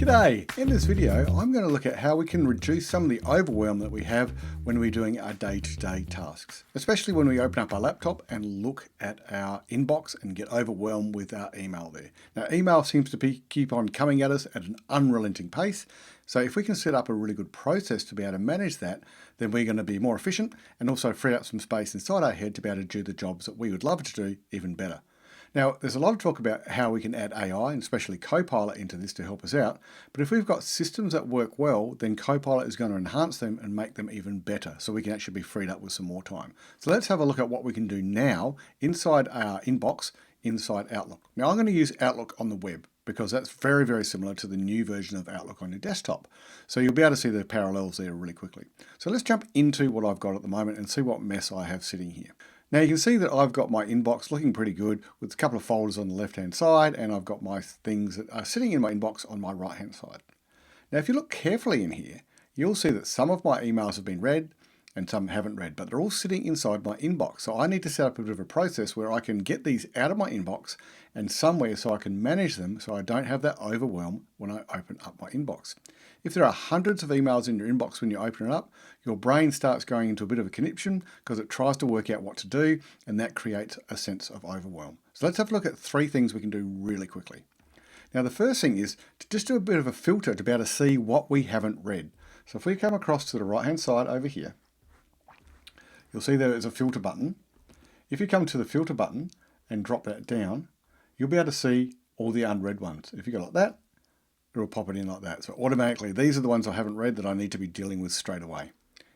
G'day! In this video, I'm going to look at how we can reduce some of the overwhelm that we have when we're doing our day-to-day tasks, especially when we open up our laptop and look at our inbox and get overwhelmed with our email there. Now, email seems to keep on coming at us at an unrelenting pace, so if we can set up a really good process to be able to manage that, then we're going to be more efficient and also free up some space inside our head to be able to do the jobs that we would love to do even better. Now, there's a lot of talk about how we can add AI and especially Copilot into this to help us out. But if we've got systems that work well, then Copilot is going to enhance them and make them even better so we can actually be freed up with some more time. So let's have a look at what we can do now inside our inbox, inside Outlook. Now, I'm going to use Outlook on the web because that's very, very similar to the new version of Outlook on your desktop. So you'll be able to see the parallels there really quickly. So let's jump into what I've got at the moment and see what mess I have sitting here. Now you can see that I've got my inbox looking pretty good with a couple of folders on the left hand side, and I've got my things that are sitting in my inbox on my right hand side. Now if you look carefully in here, you'll see that some of my emails have been read and some haven't read, but they're all sitting inside my inbox. So I need to set up a bit of a process where I can get these out of my inbox and somewhere so I can manage them so I don't have that overwhelm when I open up my inbox. If there are hundreds of emails in your inbox when you open it up, your brain starts going into a bit of a conniption because it tries to work out what to do, and that creates a sense of overwhelm. So let's have a look at 3 things we can do really quickly. Now the first thing is to just do a bit of a filter to be able to see what we haven't read. So if we come across to the right hand side over here, you'll see there is a filter button. If you come to the filter button and drop that down, you'll be able to see all the unread ones. If you go like that, it'll pop it in like that. So automatically, these are the ones I haven't read that I need to be dealing with straight away.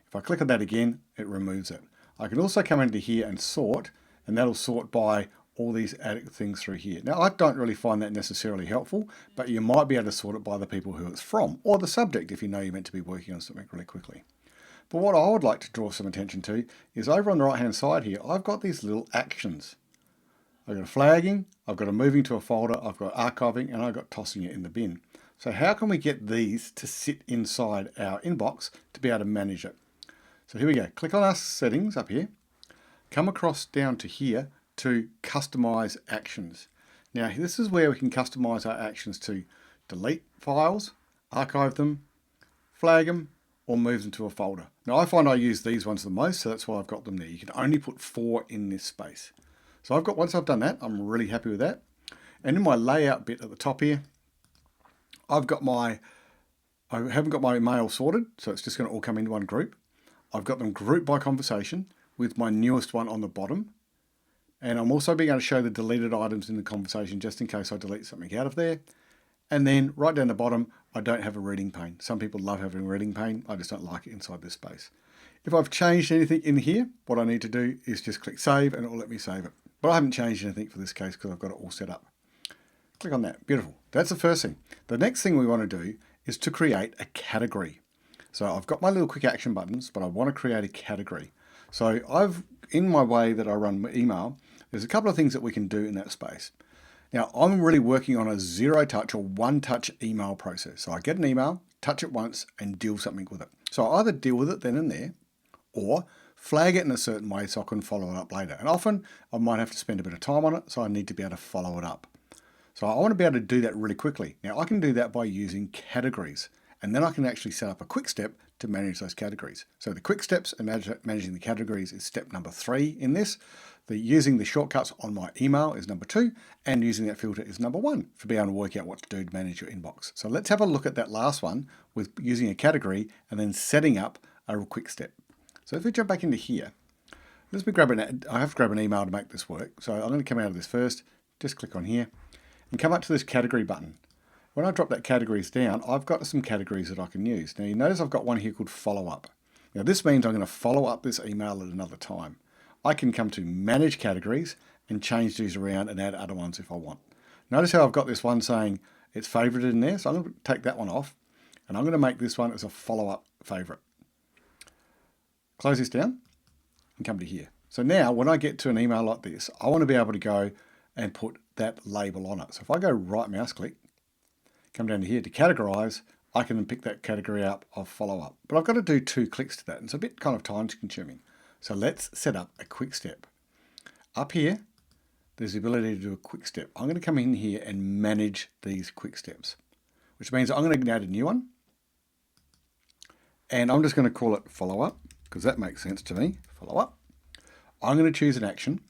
If I click on that again, it removes it. I can also come into here and sort, and that'll sort by all these added things through here. Now, I don't really find that necessarily helpful, but you might be able to sort it by the people who it's from, or the subject if you know you're meant to be working on something really quickly. But what I would like to draw some attention to is over on the right-hand side here, I've got these little actions. I've got a flagging, I've got a moving to a folder, I've got archiving, and I've got tossing it in the bin. So how can we get these to sit inside our inbox to be able to manage it? So here we go. Click on our settings up here. Come across down to here to customize actions. Now this is where we can customize our actions to delete files, archive them, flag them, or move them to a folder. Now I find I use these ones the most, so that's why I've got them there. You can only put 4 in this space. So once I've done that, I'm really happy with that. And in my layout bit at the top here, I haven't got my mail sorted, so it's just going to all come into one group. I've got them grouped by conversation with my newest one on the bottom. And I'm also being able to show the deleted items in the conversation just in case I delete something out of there. And then right down the bottom, I don't have a reading pane. Some people love having a reading pane. I just don't like it inside this space. If I've changed anything in here, what I need to do is just click save and it will let me save it. But I haven't changed anything for this case because I've got it all set up. Click on that. Beautiful. That's the first thing. The next thing we want to do is to create a category. So I've got my little quick action buttons, but I want to create a category. So in my way that I run my email, there's a couple of things that we can do in that space. Now, I'm really working on a 0-touch or 1-touch email process. So I get an email, touch it once, and deal something with it. So I either deal with it then and there, or flag it in a certain way so I can follow it up later. And often I might have to spend a bit of time on it, so I need to be able to follow it up. So I want to be able to do that really quickly. Now I can do that by using categories, and then I can actually set up a quick step to manage those categories. So the quick steps and managing the categories is step number 3 in this. Using the shortcuts on my email is number 2, and using that filter is number 1 for being able to work out what to do to manage your inbox. So let's have a look at that last one with using a category and then setting up a quick step. So if we jump back into here, I have to grab an email to make this work. So I'm going to come out of this first, just click on here, and come up to this category button. When I drop that categories down, I've got some categories that I can use. Now you notice I've got one here called follow up. Now this means I'm going to follow up this email at another time. I can come to manage categories and change these around and add other ones if I want. Notice how I've got this one saying it's favorited in there. So I'm going to take that one off and I'm going to make this one as a follow up favorite. Close this down and come to here. So now when I get to an email like this, I want to be able to go and put that label on it. So if I go right mouse click, come down to here to categorize, I can then pick that category up of follow up. But I've got to do 2 clicks to that. And it's a bit kind of time consuming. So let's set up a quick step. Up here, there's the ability to do a quick step. I'm going to come in here and manage these quick steps. which means I'm going to add a new one. And I'm just going to call it follow up because that makes sense to me. Follow up. I'm going to choose an action.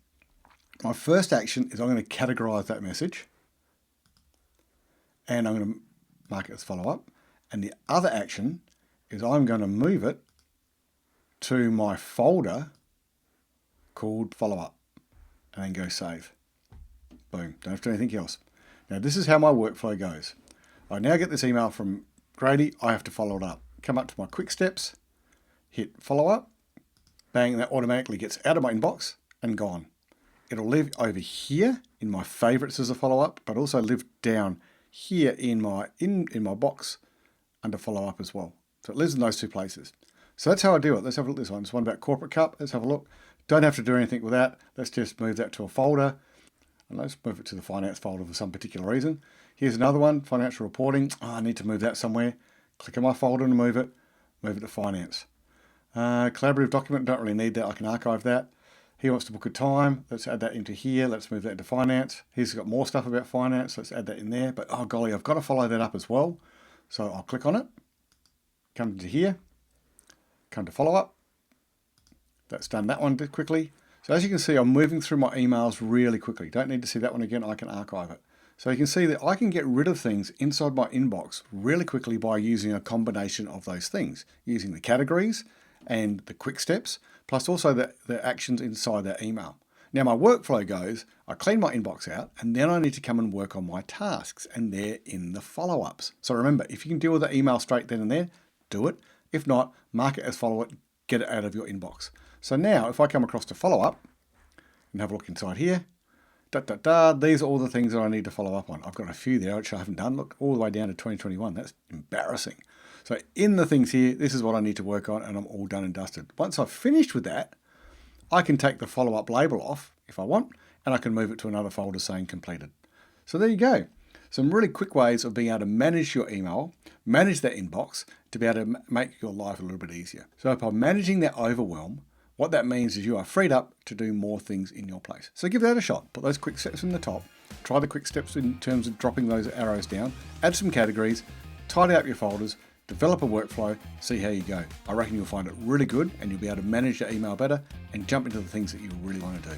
My first action is I'm going to categorize that message. And I'm going to mark it as follow up. And the other action is I'm going to move it to my folder called follow up and then go save. Boom. Don't have to do anything else. Now this is how my workflow goes. I now get this email from Grady. I have to follow it up. Come up to my quick steps, hit follow up, bang, that automatically gets out of my inbox and gone. It'll live over here in my favorites as a follow up, but also live down here in my box under follow up as well. So it lives in those two places. So that's how I do it. Let's have a look at this one. It's one about corporate cup. Let's have a look. Don't have to do anything with that. Let's just move that to a folder. And let's move it to the finance folder for some particular reason. Here's another one, financial reporting. Oh, I need to move that somewhere. Click on my folder and move it to finance. Collaborative document, don't really need that. I can archive that. He wants to book a time. Let's add that into here. Let's move that into finance. He's got more stuff about finance. Let's add that in there. But oh golly, I've got to follow that up as well. So I'll click on it. Come to here. Come to follow up. That's done that one quickly. So as you can see, I'm moving through my emails really quickly. Don't need to see that one again. I can archive it. So you can see that I can get rid of things inside my inbox really quickly by using a combination of those things, using the categories and the quick steps, plus also the actions inside that email. Now my workflow goes, I clean my inbox out, and then I need to come and work on my tasks, and they're in the follow-ups. So remember, if you can deal with the email straight then and there, do it. If not, mark it as follow it, get it out of your inbox. So now if I come across to follow-up and have a look inside here, these are all the things that I need to follow up on. I've got a few there which I haven't done. Look, all the way down to 2021. That's embarrassing. So in the things here, this is what I need to work on, and I'm all done and dusted. Once I've finished with that, I can take the follow-up label off if I want, and I can move it to another folder saying completed. So there you go. Some really quick ways of being able to manage your email, manage that inbox, to be able to make your life a little bit easier. So by managing that overwhelm, what that means is you are freed up to do more things in your place. So give that a shot. Put those quick steps in the top. Try the quick steps in terms of dropping those arrows down. Add some categories. Tidy up your folders. Develop a workflow. See how you go. I reckon you'll find it really good and you'll be able to manage your email better and jump into the things that you really want to do.